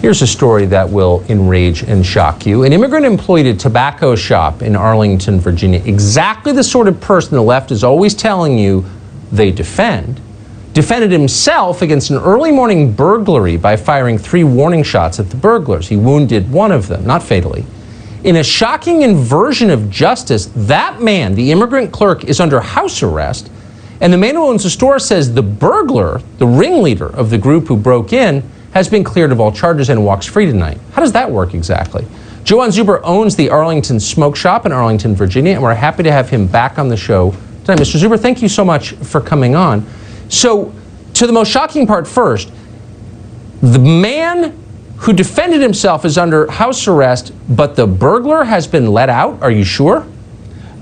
Here's a story that will enrage and shock you. An immigrant employed at a tobacco shop in Arlington, Virginia, exactly the sort of person the left is always telling you they defended himself against an early morning burglary by firing 3 warning shots at the burglars. He wounded one of them, not fatally. In a shocking inversion of justice, that man, the immigrant clerk, is under house arrest, and the man who owns the store says the burglar, the ringleader of the group who broke in, has been cleared of all charges and walks free tonight. How does that work exactly? Jowan Zuber owns the Arlington Smoke Shop in Arlington, Virginia, and we're happy to have him back on the show tonight. Mr. Zuber, thank you so much for coming on. So, to the most shocking part first, the man who defended himself is under house arrest, but the burglar has been let out? Are you sure?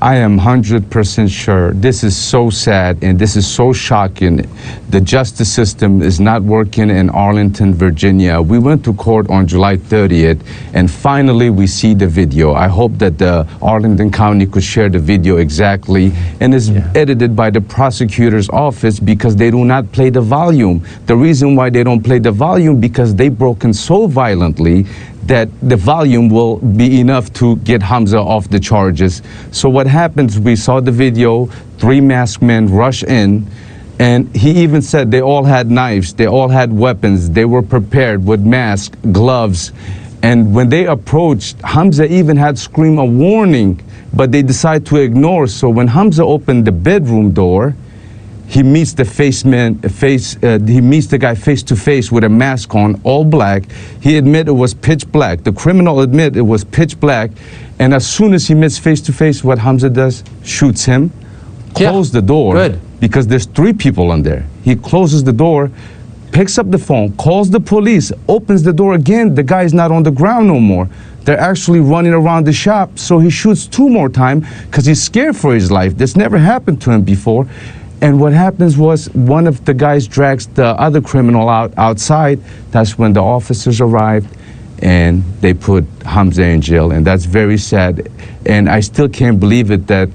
I am 100% sure. This is so sad and this is so shocking. The justice system is not working in Arlington, Virginia. We went to court on July 30th and finally we see the video. I hope that the Arlington County could share the video exactly, and it's edited by the prosecutor's office because they do not play the volume. The reason why they don't play the volume because they broken so violently that the volume will be enough to get Hamza off the charges. So what happens, we saw the video, 3 masked men rush in, and he even said they all had knives, they all had weapons, they were prepared with masks, gloves, and when they approached, Hamza even had screamed a warning, but they decided to ignore. So when Hamza opened the bedroom door, he meets the guy face to face with a mask on, all black. He admitted it was pitch black. The criminal admitted it was pitch black. And as soon as he meets face to face, what Hamza does, shoots him, closes the door, because there's 3 people in there. He closes the door, picks up the phone, calls the police, opens the door again. The guy's not on the ground no more. They're actually running around the shop. So he shoots 2 more times because he's scared for his life. This never happened to him before. And what happens was one of the guys drags the other criminal outside. That's when the officers arrived and they put Hamza in jail. And that's very sad. And I still can't believe it that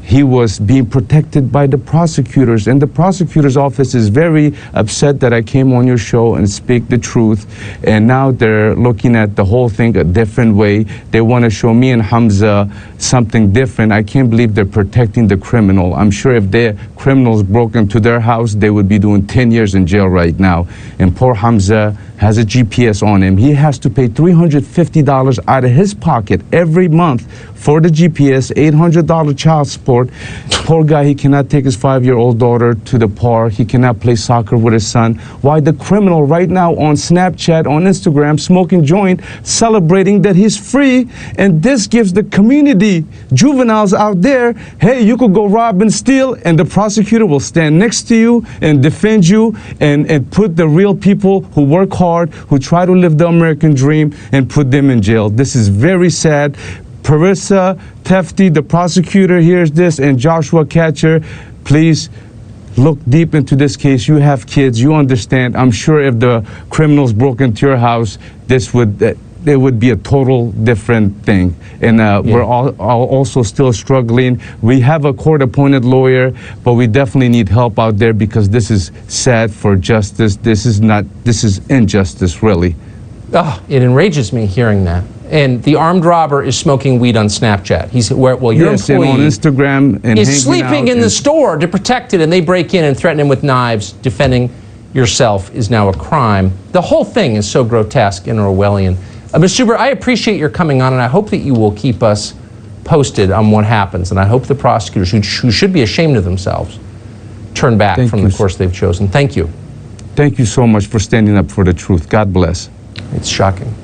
he was being protected by the prosecutors. And the prosecutor's office is very upset that I came on your show and speak the truth. And now they're looking at the whole thing a different way. They want to show me and Hamza something different. I can't believe they're protecting the criminal. I'm sure if the criminals broke into their house, they would be doing 10 years in jail right now. And poor Hamza has a GPS on him. He has to pay $350 out of his pocket every month for the GPS, $800 child support. Poor guy, he cannot take his 5-year-old daughter to the park. He cannot play soccer with his son. Why the criminal right now on Snapchat, on Instagram, smoking joint, celebrating that he's free. And this gives the community, juveniles out there, hey, you could go rob and steal, and the prosecutor will stand next to you and defend you and put the real people who work hard, who try to live the American dream, and put them in jail. This is very sad. Parissa Tefti, the prosecutor, hears this, and Joshua Catcher, please look deep into this case. You have kids, you understand. I'm sure if the criminals broke into your house, this would it would be a total different thing. And we're all also still struggling. We have a court-appointed lawyer, but we definitely need help out there because this is sad for justice. This is injustice, really. Oh, it enrages me hearing that. And the armed robber is smoking weed on Snapchat. He's your employee on Instagram and is sleeping in the store to protect it, and they break in and threaten him with knives. Defending yourself is now a crime. The whole thing is so grotesque and Orwellian. Mr. Zuber, I appreciate your coming on, and I hope that you will keep us posted on what happens. And I hope the prosecutors, who should be ashamed of themselves, turn back from the course they've chosen. Thank you. Thank you so much for standing up for the truth. God bless. It's shocking.